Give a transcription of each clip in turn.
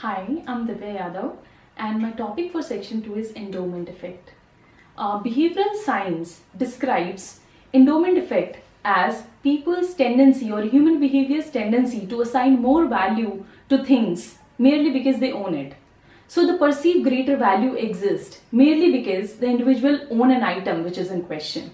Hi, I'm L.E.A.D and my topic for section 2 is endowment effect. Behavioral science describes endowment effect as people's tendency or human behavior's tendency to assign more value to things merely because they own it. So the perceived greater value exists merely because the individual own an item which is in question.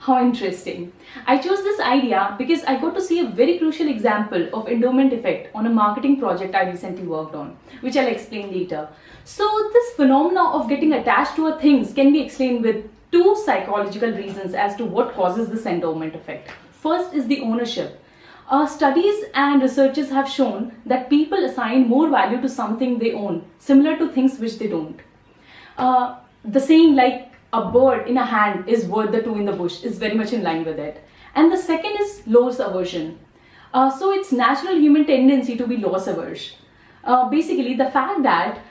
How interesting. I chose this idea because I got to see a very crucial example of endowment effect on a marketing project I recently worked on, which I'll explain later. So this phenomena of getting attached to a things can be explained with two psychological reasons as to what causes this endowment effect. First is the ownership. Studies and researches have shown that people assign more value to something they own, similar to things which they don't. The saying like a bird in a hand is worth the two in the bush is very much in line with it. And the second is loss aversion. So it's natural human tendency to be loss averse. Basically the fact that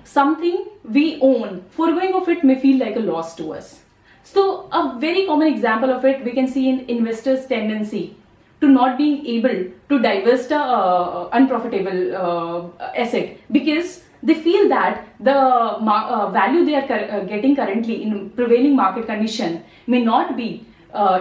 something we own, foregoing of it may feel like a loss to us. So a very common example of it we can see in investors' tendency to not being able to divest the unprofitable asset because they feel that the value they are getting currently in prevailing market condition may not be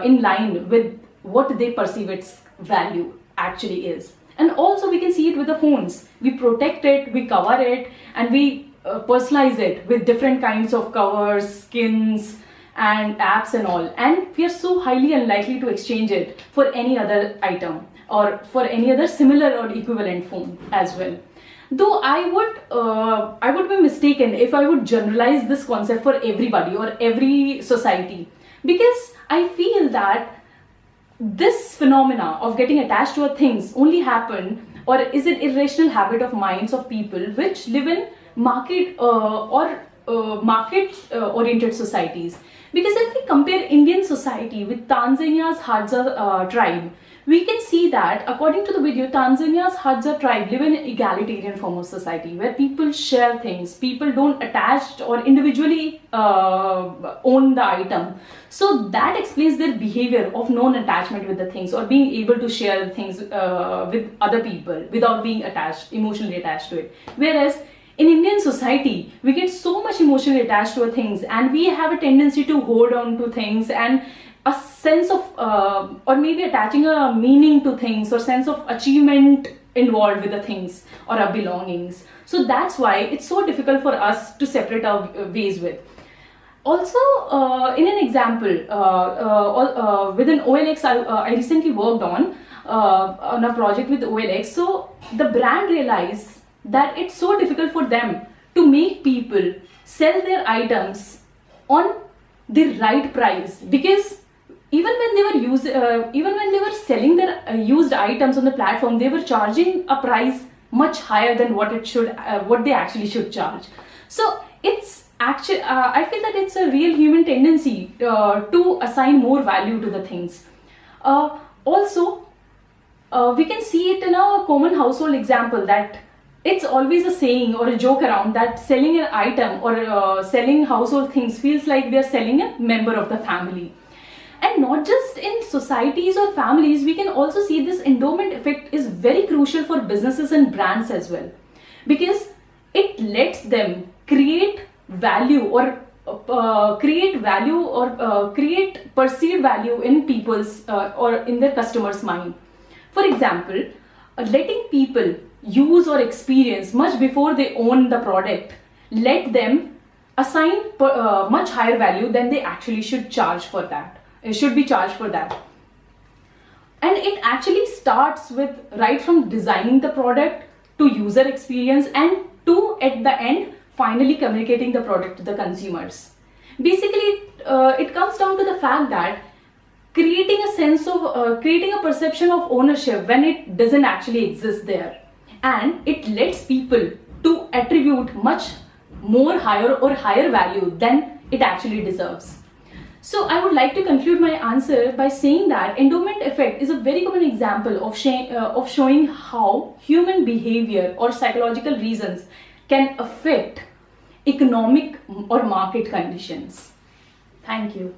in line with what they perceive its value actually is. And also we can see it with the phones. We protect it, we cover it, and we personalize it with different kinds of covers, skins, and apps and all. And we are so highly unlikely to exchange it for any other item or for any other similar or equivalent phone as well. Though I would be mistaken if I would generalize this concept for everybody or every society, because I feel that this phenomena of getting attached to a things only happen or is an irrational habit of minds of people which live in market oriented societies. Because if we compare Indian society with Tanzania's Hadza tribe, we can see that according to the video, Tanzania's Hadza tribe live in an egalitarian form of society where people share things, people don't attach or individually own the item. So that explains their behavior of non-attachment with the things or being able to share the things with other people without being emotionally attached to it. Whereas in Indian society, we get so much emotionally attached to things and we have a tendency to hold on to things and a sense of or maybe attaching a meaning to things or sense of achievement involved with the things or our belongings. So that's why it's so difficult for us to separate our ways with. Also, in an example, with an OLX I recently worked on a project with OLX. So the brand realized that it's so difficult for them to make people sell their items on the right price, because even when they were selling their used items on the platform, they were charging a price much higher than what they actually should charge. So it's actually I feel that it's a real human tendency to assign more value to the things. Also, we can see it in a common household example that it's always a saying or a joke around that selling an item or selling household things feels like we are selling a member of the family. And not just in societies or families, we can also see this endowment effect is very crucial for businesses and brands as well, because it lets them create value or create perceived value in people's or in their customers' mind. For example, letting people use or experience much before they own the product let them assign much higher value than they actually should charge for that. Should be charged for that. And it actually starts with right from designing the product to user experience and to at the end finally communicating the product to the consumers. Basically, it comes down to the fact that creating a perception of ownership when it doesn't actually exist there, and it lets people to attribute much more higher value than it actually deserves. So I would like to conclude my answer by saying that endowment effect is a very common example of showing how human behavior or psychological reasons can affect economic or market conditions. Thank you.